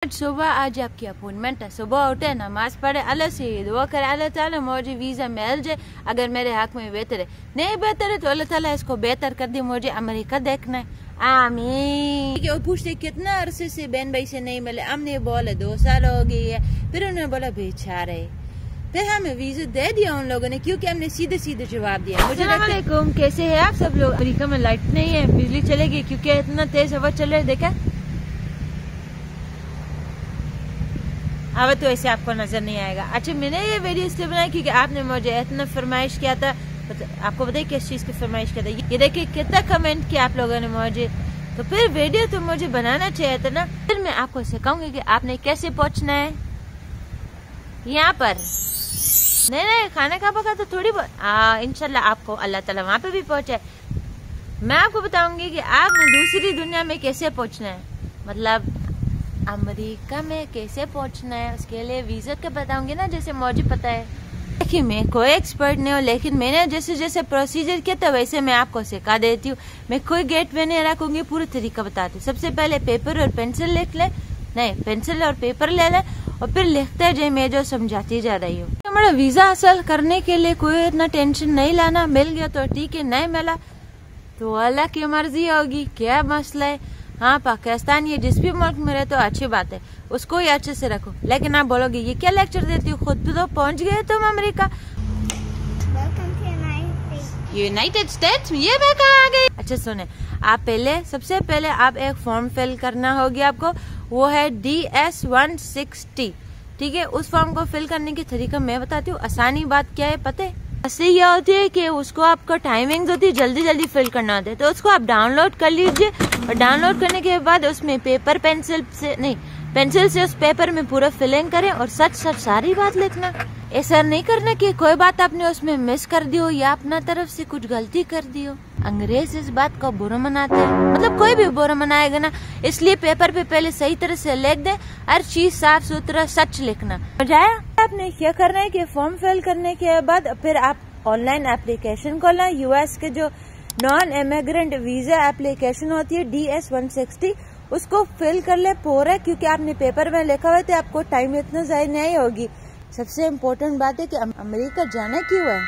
सुबह आज आपकी अपॉइंटमेंट है। सुबह उठे, नमाज पढ़े, अल्लाह से दुआ करे अल्लाह ताला मुझे वीज़ा मिल जाए। अगर मेरे हक में बेहतर है, नहीं बेहतर है तो अल्लाह ताला इसको बेहतर कर दे। मुझे अमेरिका देखना है, आमीन। और पूछते कितना अरसे से बहन भाई से नहीं मिले। हमने बोला 2 साल हो गई है। फिर उन्होंने बोला बेचारे। फिर हमें वीजा दे दिया उन लोगों ने, क्योंकि हमने सीधे सीधे जवाब दिया। मुझे कैसे है आप सब लोग? अमेरिका में लाइट नहीं है, बिजली चलेगी क्योंकि इतना तेज हवा चल रहा है। देखा अब तो ऐसे आपको नजर नहीं आएगा। अच्छा, मैंने ये वीडियो इसलिए बनाई क्योंकि आपने मुझे इतना फरमाइश किया था। आपको बताइए किस चीज की फरमाइश किया था? ये देखिए कितना कमेंट किया आप लोगों ने मुझे। तो फिर वीडियो तो मुझे बनाना चाहिए था ना। फिर मैं आपको सिखाऊंगी कि आपने कैसे पहुंचना है यहाँ पर। नहीं खाना खा पका तो थोड़ी बहुत इंशाल्लाह आपको अल्लाह ताला वहाँ पे भी पहुंचे। मैं आपको बताऊंगी कि आपने दूसरी दुनिया में कैसे पहुंचना है, मतलब अमेरिका में कैसे पहुंचना है। उसके लिए वीजा का बताऊंगी ना, जैसे मुझे पता है। देखिए मैं कोई एक्सपर्ट नहीं हूँ, लेकिन मैंने जैसे जैसे प्रोसीजर किया था वैसे मैं आपको सिखा देती हूँ। मैं कोई गेट पे नहीं रखूंगी, पूरा तरीका बताती हूँ। सबसे पहले पेपर और पेंसिल लिख ले, नहीं पेंसिल और पेपर ले ले और फिर लिखते जाए, मैं जो समझाती जा रही हूँ। हमारा वीजा हासिल करने के लिए कोई इतना टेंशन नहीं लाना। मिल गया तो ठीक है, नहीं मिला तो अल्लाह की मर्जी होगी। क्या मसला है? हाँ, पाकिस्तान ये जिस भी मुल्क में रहे तो अच्छी बात है, उसको ही अच्छे से रखो। लेकिन आप बोलोगे ये क्या लेक्चर देती हो, खुद तो पहुंच गए तुम अमेरिका। यूनाइटेड स्टेट्स में ये मैं कहाँ आ गई? अच्छा सुने, आप सबसे पहले आप एक फॉर्म फिल करना होगी आपको। वो है DS-160, ठीक है। उस फॉर्म को फिल करने की तरीका मैं बताती हूँ। आसानी बात क्या है पता है? ऐसे ये होती है कि उसको आपको टाइमिंग्स होती है, जल्दी जल्दी फिल करना होता है। तो उसको आप डाउनलोड कर लीजिए और डाउनलोड करने के बाद उसमें पेंसिल से उस पेपर में पूरा फिलिंग करें और सच सारी बात लिखना। ऐसा नहीं करना कि कोई बात आपने उसमें मिस कर दी हो या अपना तरफ से कुछ गलती कर दी हो। अंग्रेज इस बात को बुरा मनाते हैं, मतलब कोई भी बुरा मनाएगा ना, इसलिए पेपर पे पहले सही तरह से लिख दे। हर चीज साफ सुथरा सच लिखना। समझाया? आपने क्या करना है कि फॉर्म फिल करने के बाद फिर आप ऑनलाइन एप्लीकेशन खोलना। यूएस के जो नॉन इमिग्रेंट वीजा एप्लीकेशन होती है DS-160, उसको फिल कर ले पूरा, क्योंकि आपने पेपर में लिखा हुआ था। आपको टाइम इतना ज़ाया नहीं होगी। सबसे इम्पोर्टेंट बात है कि अमेरिका जाना क्यों है।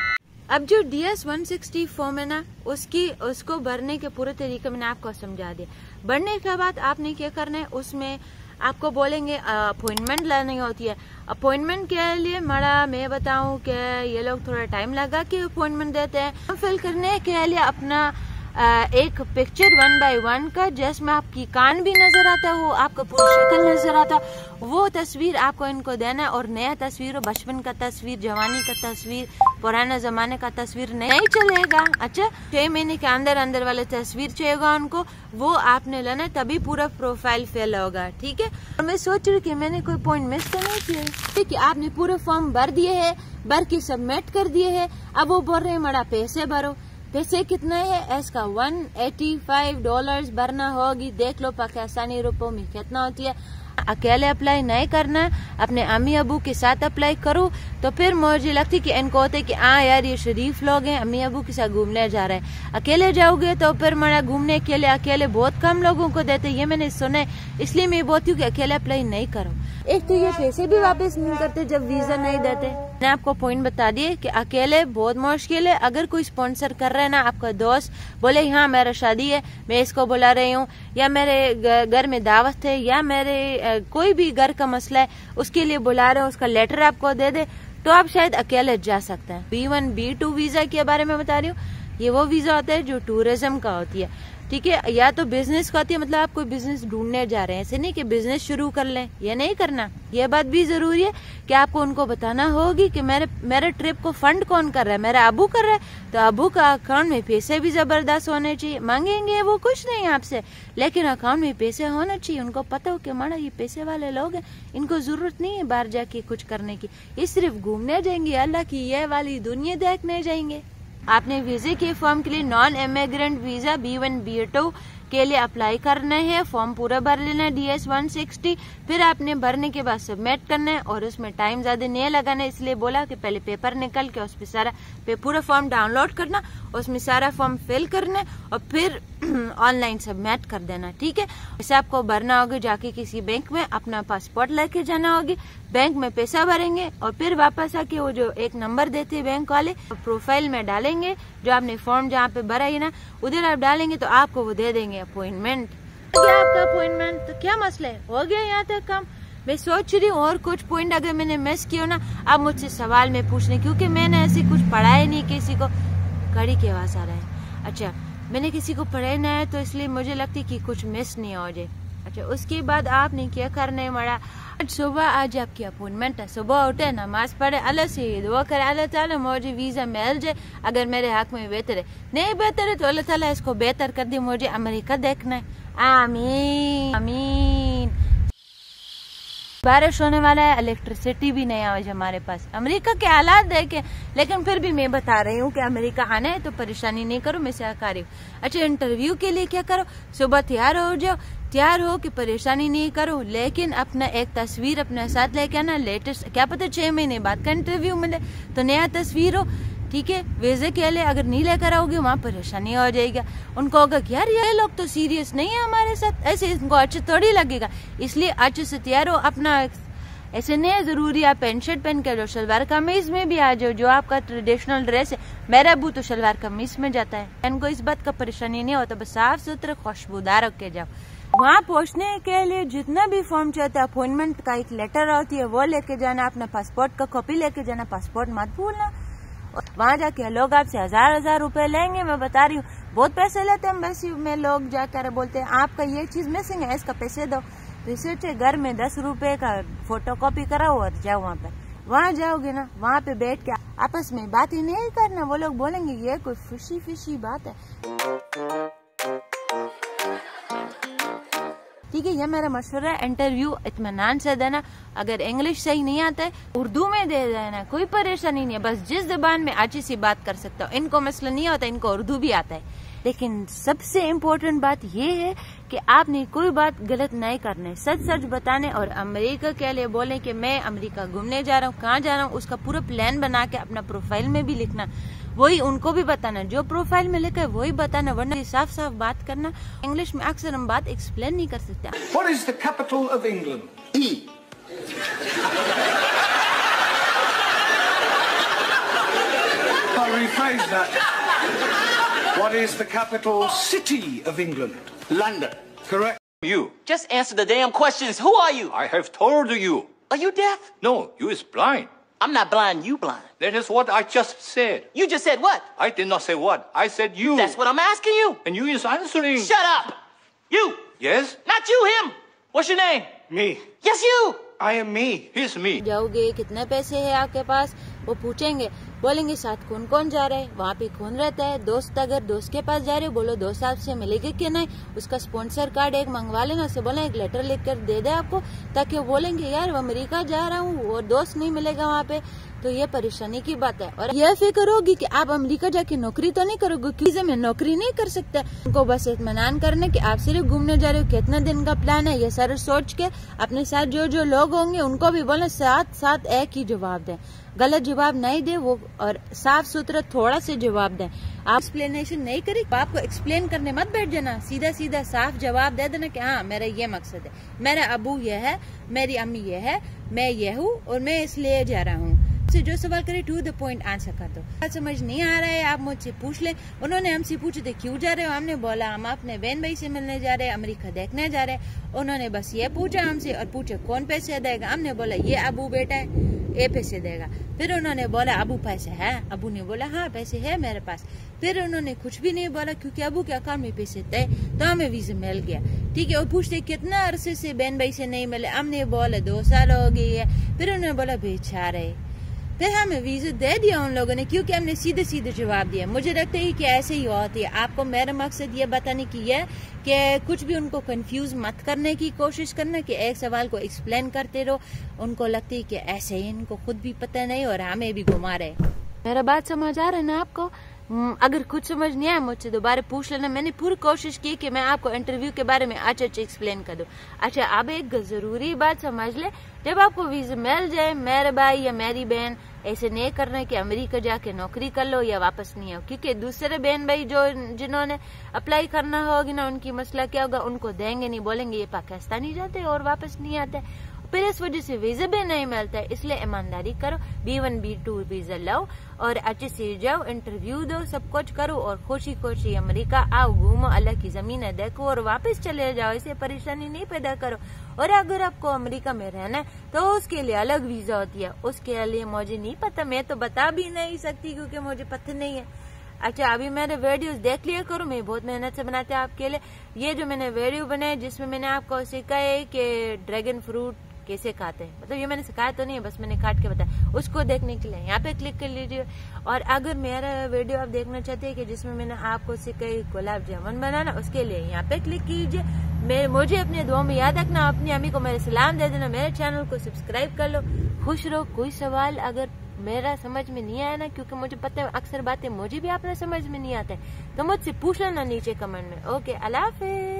अब जो DS-160 फॉर्म है ना, उसको भरने के पूरे तरीके मैंने आपको समझा दिया। भरने के बाद आपने क्या करना है, उसमें आपको बोलेंगे अपॉइंटमेंट लेनी होती है। अपॉइंटमेंट के लिए मैं बताऊं कि ये लोग थोड़ा टाइम लगा के अपॉइंटमेंट देते हैं। फिल करने के लिए अपना एक पिक्चर 1 by 1 का, जिसमें आपकी कान भी नजर आता है, वो आपका पूरी शक्ल नजर आता, वो तस्वीर आपको इनको देना है। और नया तस्वीर हो, बचपन का तस्वीर, जवानी का तस्वीर, पुराने जमाने का तस्वीर नहीं चलेगा। अच्छा, 6 महीने के अंदर वाले तस्वीर चाहिएगा उनको, वो आपने लेना है, तभी पूरा प्रोफाइल फिल होगा, ठीक है। और मैं सोच रही कि मैंने कोई पॉइंट मिस तो नहीं किया। ठीक है, आपने पूरे फॉर्म भर दिए है, भर के सबमिट कर दिए है। अब वो बोल रहे हैं बड़ा पैसे भरो। पैसे कितना है इसका? $185 भरना होगी। देख लो पाकिस्तानी रुपयों में कितना होती है। अकेले अप्लाई नहीं करना, अपने अम्मी अबू के साथ अप्लाई करो। तो फिर मुझे लगती कि इनको होते कि हाँ यार ये शरीफ लोग हैं, अम्मी अबू के साथ घूमने जा रहे हैं। अकेले जाओगे तो फिर मेरा घूमने के लिए अकेले बहुत कम लोगों को देते, ये मैंने सुना है। इसलिए मैं बोलती हूँ कि अकेले अप्लाई नहीं करो। एक तो ये पैसे भी वापस नहीं करते जब वीजा नहीं देते। मैंने आपको पॉइंट बता दिए कि अकेले बहुत मुश्किल है। अगर कोई स्पॉन्सर कर रहा है ना, आपका दोस्त बोले हाँ मेरा शादी है, मैं इसको बुला रही हूँ, या मेरे घर में दावत है, या मेरे कोई भी घर का मसला है उसके लिए बुला रहे हो, उसका लेटर आपको दे दे, तो आप शायद अकेले जा सकते हैं। B1 B2 वीजा के बारे में बता रही हूँ। ये वो वीजा होता है जो टूरिज्म का होती है, ठीक है, या तो बिजनेस का होती है, मतलब आप कोई बिजनेस ढूंढने जा रहे हैं। ऐसे नहीं कि बिजनेस शुरू कर लें, ये नहीं करना। ये बात भी जरूरी है कि आपको उनको बताना होगी कि मेरे ट्रिप को फंड कौन कर रहा है। मेरा अबू कर रहा है, तो अबू का अकाउंट में पैसे भी जबरदस्त होने चाहिए। मांगेंगे वो कुछ नहीं आपसे, लेकिन अकाउंट में पैसे होने चाहिए। उनको पता हो कि हमारा ये पैसे वाले लोग हैं, इनको जरूरत नहीं है बाहर जाके कुछ करने की, ये सिर्फ घूमने जाएंगे, अल्लाह की ये वाली दुनिया देखने जाएंगे। आपने वीजे के फॉर्म के लिए non immigrant visa B1 B2 के लिए अप्लाई करना है। फॉर्म पूरा भर लेना है DS-160। फिर आपने भरने के बाद सबमिट करना है और उसमें टाइम ज्यादा नहीं लगाना है, इसलिए बोला कि पहले पेपर निकल के उस पर सारा पूरा फॉर्म डाउनलोड करना उसमें सारा फॉर्म फिल करना है और फिर ऑनलाइन सबमिट कर देना, ठीक है। जैसे आपको भरना होगा, जाके किसी बैंक में अपना पासपोर्ट लेके जाना होगी, बैंक में पैसा भरेंगे और फिर वापस आके वो जो एक नंबर देते हैं बैंक वाले, प्रोफाइल में डालेंगे, जो आपने फॉर्म जहाँ पे भरा है ना उधर आप डालेंगे तो आपको वो दे देंगे अपॉइंटमेंट। क्या आपका अपॉइंटमेंट, तो क्या मसला है, हो गया यहाँ तक काम। मैं सोच रही हूँ और कुछ पॉइंट अगर मैंने मिस किया ना आप मुझसे सवाल में पूछ लें, क्योंकि मैंने ऐसे कुछ पढ़ाया नहीं किसी को। कड़ी की आवाज आ रहा है, अच्छा मैंने किसी को पढ़ाया ना है तो इसलिए मुझे लगती कि कुछ मिस नहीं हो जाए। अच्छा उसके बाद आपने क्या करना है, मरा आज सुबह आज आपकी अपॉइंटमेंट है, सुबह उठे नमाज पढ़े, अल्लाह से दुआ करे अल्लाह ताला मुझे वीजा मिल जाए, अगर मेरे हक में बेहतर है, नहीं बेहतर है तो अल्लाह ताला इसको बेहतर कर दे, मुझे अमेरिका देखना है। आमीन आमीन। बारिश होने वाला है, इलेक्ट्रिसिटी भी नहीं आवाज हमारे पास, अमेरिका के हालात देखे, लेकिन फिर भी मैं बता रही हूँ कि अमेरिका आना है तो परेशानी नहीं करो, मैं सहकारी हूँ। अच्छा इंटरव्यू के लिए क्या करो, सुबह तैयार हो जाओ, तैयार हो कि परेशानी नहीं करो, लेकिन अपना एक तस्वीर अपने साथ लेके आना, लेटेस्ट, क्या पता 6 महीने बाद का इंटरव्यू मिले तो नया तस्वीर हो, ठीक है। वीजे के लिए अगर नहीं लेकर आओगे वहाँ परेशानी हो जाएगी, उनको होगा कि यार ये लोग तो सीरियस नहीं है हमारे साथ, ऐसे इनको अच्छे थोड़ी लगेगा, इसलिए अच्छे से तैयार हो। अपना ऐसे नहीं है जरूरी आप पैंट शर्ट पहन के, जो शलवार कमीज में भी आ जाओ, जो आपका ट्रेडिशनल ड्रेस है। मेरा अबू तो शलवार कमीज में जाता है, इनको इस बात का परेशानी नहीं होता, बस साफ सुथरे खुशबूदार रख के जाओ। वहाँ पहुँचने के लिए जितना भी फॉर्म चाहते हैं, अपॉइंटमेंट का एक लेटर होती है वो लेके जाना, अपना पासपोर्ट का कॉपी लेके जाना, पासपोर्ट मत भूलना। वहाँ जाके लोग आपसे 1000 रुपए लेंगे, मैं बता रही हूँ बहुत पैसे लेते हैं एम्बेसी में लोग, जाकर बोलते हैं आपका ये चीज मिसिंग है इसका पैसे दो, तो इससे घर में 10 रुपए का फोटो कॉपी कराओ और जाओ वहाँ पे। वहाँ जाओगे ना वहाँ पे बैठ के आपस में बात ही नहीं करना, वो लोग बोलेंगे ये कोई खुशी बात है, ठीक है। ये मेरा मशवरा है, इंटरव्यू इत्मीनान से देना, अगर इंग्लिश सही नहीं आता है उर्दू में दे देना, कोई परेशानी नहीं है, बस जिस जबान में अच्छी सी बात कर सकता हो। इनको मसला नहीं होता, इनको उर्दू भी आता है, लेकिन सबसे इम्पोर्टेंट बात ये है कि आपने कोई बात गलत नहीं करना है, सच सच बताने और अमेरिका के लिए बोले कि मैं अमेरिका घूमने जा रहा हूँ, कहाँ जा रहा हूँ, उसका पूरा प्लान बना के अपना प्रोफाइल में भी लिखना, वही उनको भी बताना, जो प्रोफाइल में लिखा है वही बताना, वरना साफ साफ बात करना। इंग्लिश में अक्सर हम बात एक्सप्लेन नहीं कर सकते। What is the capital of England? E. I'll rephrase that. What is the capital city of England? London. Correct. You. Just answer the damn questions. Who are you? I have told you. Are you deaf? No, you is blind. I'm not blind, you blind. That is what I just said. You just said what? I did not say what. I said you. That's what I'm asking you. And you is answering. Shut up. You. Yes? Not you, him. What's your name? Me. Yes, you. I am me. He's me. जाओगे कितने पैसे है आपके पास, वो पूछेंगे, बोलेंगे साथ कौन कौन जा रहा है, वहाँ पे कौन रहता है, दोस्त, अगर दोस्त के पास जा रहे हो बोलो दोस्त आपसे मिलेगा कि नहीं, उसका स्पॉन्सर कार्ड एक मंगवा लेना, उससे बोला एक लेटर लिख कर दे दे आपको, ताकि वो बोलेंगे यार वो अमेरिका जा रहा हूँ और दोस्त नहीं मिलेगा वहाँ पे, तो ये परेशानी की बात है। और यह फिक्र होगी कि आप अमेरिका जाके नौकरी तो नहीं करोगे, वीजा में नौकरी नहीं कर सकते, उनको बस इत्मीनान करना कि आप सिर्फ घूमने जा रहे हो, कितना दिन का प्लान है, ये सारा सोच के अपने साथ जो जो लोग होंगे उनको भी बोले साथ साथ एक ही जवाब दें, गलत जवाब नहीं दे वो, और साफ सुथरा थोड़ा से जवाब दें। आप एक्सप्लेनेशन नहीं करें, आपको एक्सप्लेन करने मत बैठ जाना, सीधा सीधा साफ जवाब दे देना कि हाँ मेरा ये मकसद है, मेरा अबू ये है, मेरी अम्मी ये है, मैं ये हूँ और मैं इसलिए जा रहा हूँ। से जो सवाल करे टू द पॉइंट आंसर कर दो। बात समझ नहीं आ रहा है आप मुझसे पूछ ले। उन्होंने हमसे पूछे थे क्यों जा रहे हो, हमने बोला हम अपने बहन भाई से मिलने जा रहे हैं, अमेरिका देखने जा रहे हैं। उन्होंने बस ये पूछा हमसे और पूछा कौन पैसे देगा, हमने बोला ये अबू बेटा है ये पैसे देगा। फिर उन्होंने बोला अबू पैसे है, अबू ने बोला हाँ पैसे है मेरे पास। फिर उन्होंने कुछ भी नहीं बोला क्योंकि अबू के अकाउंट में पैसे थे तो हमें वीजा मिल गया। ठीक है, और पूछते कितना अरसे से बहन भाई से नहीं मिले, हमने बोला 2 साल हो गई है। फिर उन्होंने बोला बेचारे, फिर हमें वीजा दे दिया उन लोगों ने क्योंकि हमने सीधे सीधे जवाब दिया। मुझे लगता है कि ऐसे ही होती है। आपको मेरा मकसद ये बताने की है कि कुछ भी उनको कंफ्यूज मत करने की कोशिश करना कि एक सवाल को एक्सप्लेन करते रहो, उनको लगती है कि ऐसे ही इनको खुद भी पता नहीं और हमें भी घुमा रहे। मेरा बात समझ आ रहा है ना आपको? अगर कुछ समझ नहीं आया मुझसे दोबारा पूछ लेना। मैंने पूरी कोशिश की कि मैं आपको इंटरव्यू के बारे में अच्छे एक्सप्लेन कर दूं। अच्छा, अब एक जरूरी बात समझ ले, जब आपको वीजा मिल जाए, मेरे भाई या मेरी बहन ऐसे नहीं करना है कि अमेरिका जाके नौकरी कर लो या वापस नहीं आओ, क्योंकि दूसरे बहन भाई जो जिन्होंने अप्लाई करना होगी ना, उनकी मसला क्या होगा, उनको देंगे नहीं, बोलेंगे ये पाकिस्तानी जाते और वापस नहीं आते, फिर इस वजह से वीजा भी नहीं मिलता है। इसलिए ईमानदारी करो, B1 B2 वीजा लो और अच्छे से जाओ, इंटरव्यू दो, सब कुछ करो और खुशी खुशी अमेरिका आओ, घूमो, अल्लाह की जमीन है देखो और वापस चले जाओ। इसे परेशानी नहीं पैदा करो। और अगर आपको अमेरिका में रहना है तो उसके लिए अलग वीजा होती है, उसके लिए मुझे नहीं पता, मैं तो बता भी नहीं सकती क्योंकि मुझे पता नहीं है। अच्छा, अभी मेरे वीडियोस देख लिया करो, मैं बहुत मेहनत से बनाते हैं आपके लिए। ये जो मैंने वीडियो बनाए जिसमें मैंने आपको सिखाया है कि ड्रैगन फ्रूट कैसे खाते हैं, मतलब ये मैंने सिखाया तो नहीं है, बस मैंने काट के बताया, उसको देखने के लिए यहाँ पे क्लिक कर लीजिए। और अगर मेरा वीडियो आप देखना चाहते हैं कि जिसमें मैंने आपको सिखाई गुलाब जामुन बनाना, उसके लिए यहाँ पे क्लिक कीजिए। मुझे अपने दुआ में याद रखना, अपनी अम्मी को मेरे सलाम दे देना, मेरे चैनल को सब्सक्राइब कर लो। खुश रहो। कोई सवाल अगर मेरा समझ में नहीं आया ना, क्योंकि मुझे पता है अक्सर बातें मुझे भी अपना समझ में नहीं आता है, तो मुझसे पूछना ना नीचे कमेंट में। ओके, अल्लाह हाफिज़।